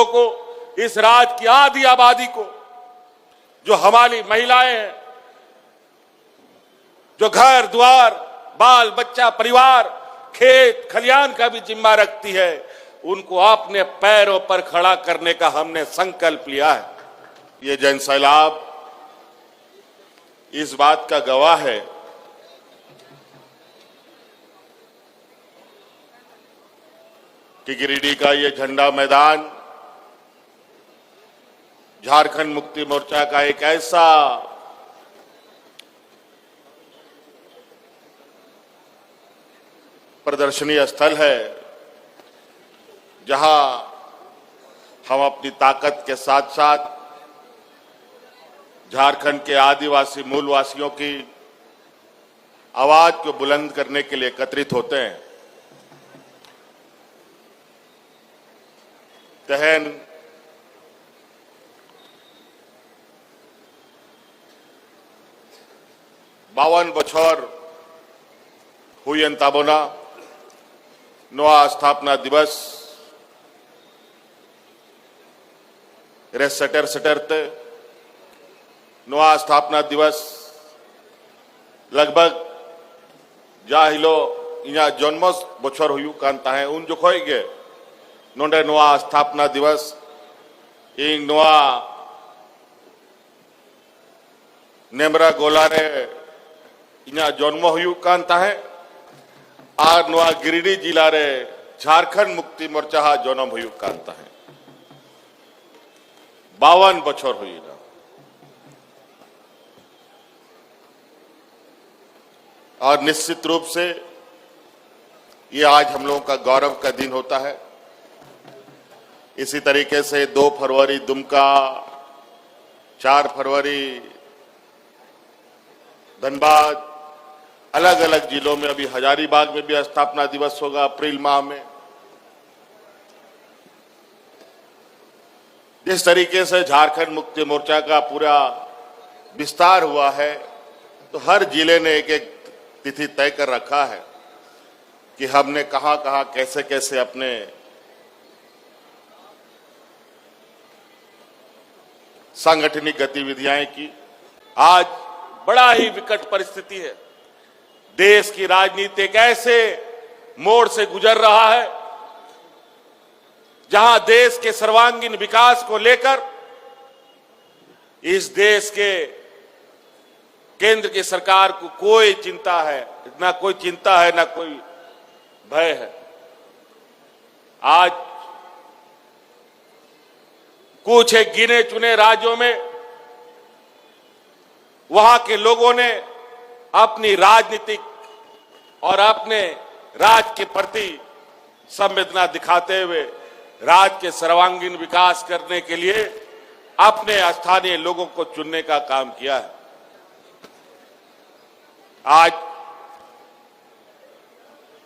को, इस राज्य की आधी आबादी को, जो हमारी महिलाएं हैं, जो घर द्वार, बाल बच्चा, परिवार, खेत खलियान का भी जिम्मा रखती है, उनको अपने पैरों पर खड़ा करने का हमने संकल्प लिया है। ये जन सैलाब इस बात का गवाह है कि गिरिडीह का ये झंडा मैदान झारखंड मुक्ति मोर्चा का एक ऐसा प्रदर्शनी स्थल है जहां हम अपनी ताकत के साथ साथ झारखंड के आदिवासी मूलवासियों की आवाज को बुलंद करने के लिए एकत्रित होते हैं। तहन बावन बछर हुई ताबोना नवा स्थापना दिवस रे सटर सटरते नवा स्थापना दिवस लगभग जा हिलो इना जन्म बछर हुई कान ताहे उन जोखोय गे नोंडे नवा स्थापना दिवस इन नवा नेमरा गोला रे इना जन्म हुई कान ताहे आर नवा गिरिडीह जिला रे झारखंड मुक्ति मोर्चा हा जन्म हुई कान ताहे 52 बछर हुई ना। और निश्चित रूप से ये आज हम लोगों का गौरव का दिन होता है। इसी तरीके से 2 फरवरी दुमका, 4 फरवरी धनबाद, अलग अलग जिलों में, अभी हजारीबाग में भी स्थापना दिवस होगा अप्रैल माह में। जिस तरीके से झारखंड मुक्ति मोर्चा का पूरा विस्तार हुआ है, तो हर जिले ने एक एक तिथि तय कर रखा है कि हमने कहां कहां कैसे कैसे अपने सांगठनिक गतिविधियां की। आज बड़ा ही विकट परिस्थिति है। देश की राजनीति एक ऐसे मोड़ से गुजर रहा है जहां देश के सर्वांगीण विकास को लेकर इस देश के केंद्र की सरकार को कोई चिंता है, ना कोई चिंता है, ना कोई भय है। आज कुछ एक गिने चुने राज्यों में वहां के लोगों ने अपनी राजनीतिक और अपने राज्य के प्रति संवेदना दिखाते हुए राज्य के सर्वांगीण विकास करने के लिए अपने स्थानीय लोगों को चुनने का काम किया है। आज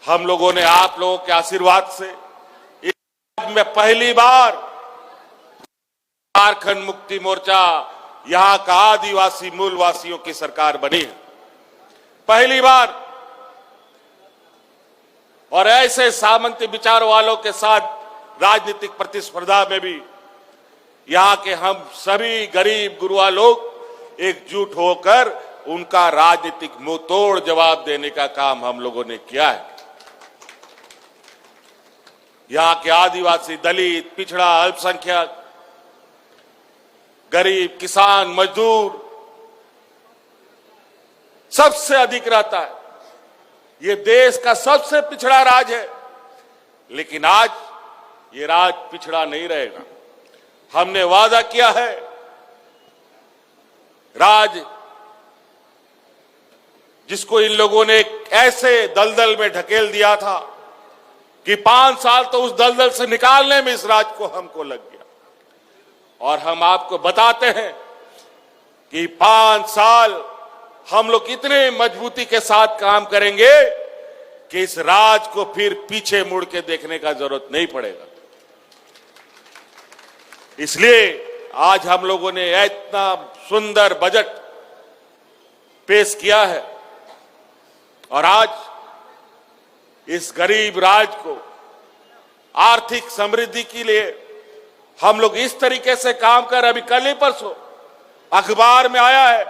हम लोगों ने आप लोगों के आशीर्वाद से इस राज्य में पहली बार झारखंड मुक्ति मोर्चा यहां का आदिवासी मूलवासियों की सरकार बनी है, पहली बार। और ऐसे सामंती विचार वालों के साथ राजनीतिक प्रतिस्पर्धा में भी यहां के हम सभी गरीब गुरुआ लोग एकजुट होकर उनका राजनीतिक मुंहतोड़ जवाब देने का काम हम लोगों ने किया है। यहां के आदिवासी, दलित, पिछड़ा, अल्पसंख्यक, गरीब, किसान, मजदूर सबसे अधिक रहता है। ये देश का सबसे पिछड़ा राज्य है, लेकिन आज ये राज्य पिछड़ा नहीं रहेगा। हमने वादा किया है, राज्य जिसको इन लोगों ने ऐसे दलदल में ढकेल दिया था कि 5 साल तो उस दलदल से निकालने में इस राज्य को हमको लग गया। और हम आपको बताते हैं कि 5 साल हम लोग इतने मजबूती के साथ काम करेंगे कि इस राज्य को फिर पीछे मुड़ के देखने का जरूरत नहीं पड़ेगा। इसलिए आज हम लोगों ने इतना सुंदर बजट पेश किया है और आज इस गरीब राज्य को आर्थिक समृद्धि के लिए हम लोग इस तरीके से काम कर, अभी कल ही परसों अखबार में आया है,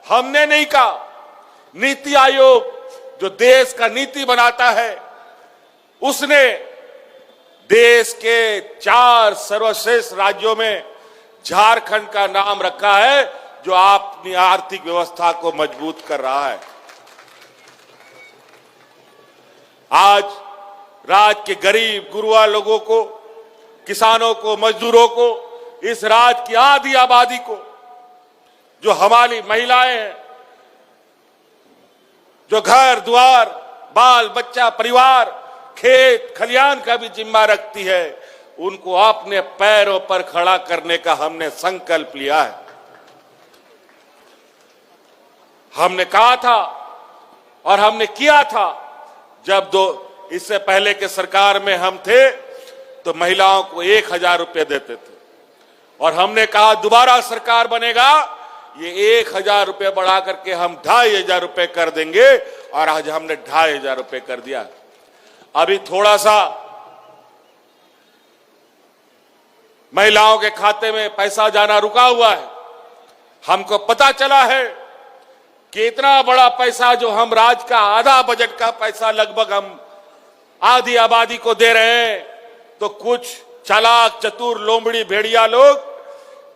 हमने नहीं कहा, नीति आयोग जो देश का नीति बनाता है उसने देश के 4 सर्वश्रेष्ठ राज्यों में झारखंड का नाम रखा है, जो अपनी आर्थिक व्यवस्था को मजबूत कर रहा है। आज राज्य के गरीब गुरुआ लोगों को, किसानों को, मजदूरों को, इस राज्य की आधी आबादी को, जो हमारी महिलाएं हैं, जो घर द्वार, बाल बच्चा, परिवार, खेत खलियान का भी जिम्मा रखती है, उनको अपने पैरों पर खड़ा करने का हमने संकल्प लिया है। हमने कहा था और हमने किया था, जब इससे पहले के सरकार में हम थे तो महिलाओं को 1000 रुपए देते थे, और हमने कहा दोबारा सरकार बनेगा, ये 1000 रुपए बढ़ा करके हम 2500 रुपए कर देंगे, और आज हमने 2500 रुपए कर दिया। अभी थोड़ा सा महिलाओं के खाते में पैसा जाना रुका हुआ है। हमको पता चला है कि इतना बड़ा पैसा, जो हम राज्य का आधा बजट का पैसा लगभग हम आधी आबादी को दे रहे हैं, तो कुछ चालाक चतुर लोमड़ी भेड़िया लोग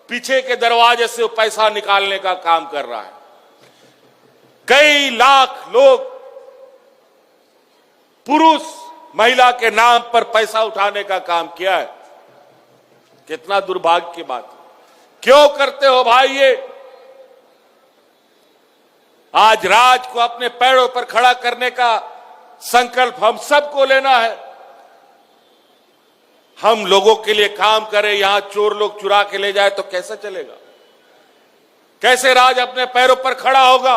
पीछे के दरवाजे से पैसा निकालने का काम कर रहा है। कई लाख लोग पुरुष महिला के नाम पर पैसा उठाने का काम किया है। कितना दुर्भाग्य की बात है। क्यों करते हो भाई ये? आज राज्य को अपने पैरों पर खड़ा करने का संकल्प हम सबको लेना है। हम लोगों के लिए काम करें, यहां चोर लोग चुरा के ले जाए तो कैसे चलेगा? कैसे राज्य अपने पैरों पर खड़ा होगा?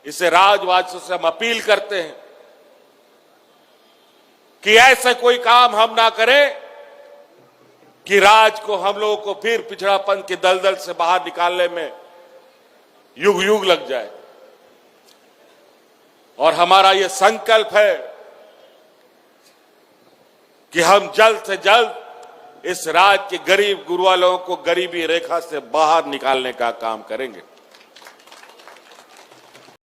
इसे राजवासियों से हम अपील करते हैं कि ऐसे कोई काम हम ना करें कि राज्य को, हम लोगों को फिर पिछड़ापन के दलदल से बाहर निकालने में युग युग लग जाए। और हमारा यह संकल्प है कि हम जल्द से जल्द इस राज्य के गरीब गुरुआ लोगों को गरीबी रेखा से बाहर निकालने का काम करेंगे।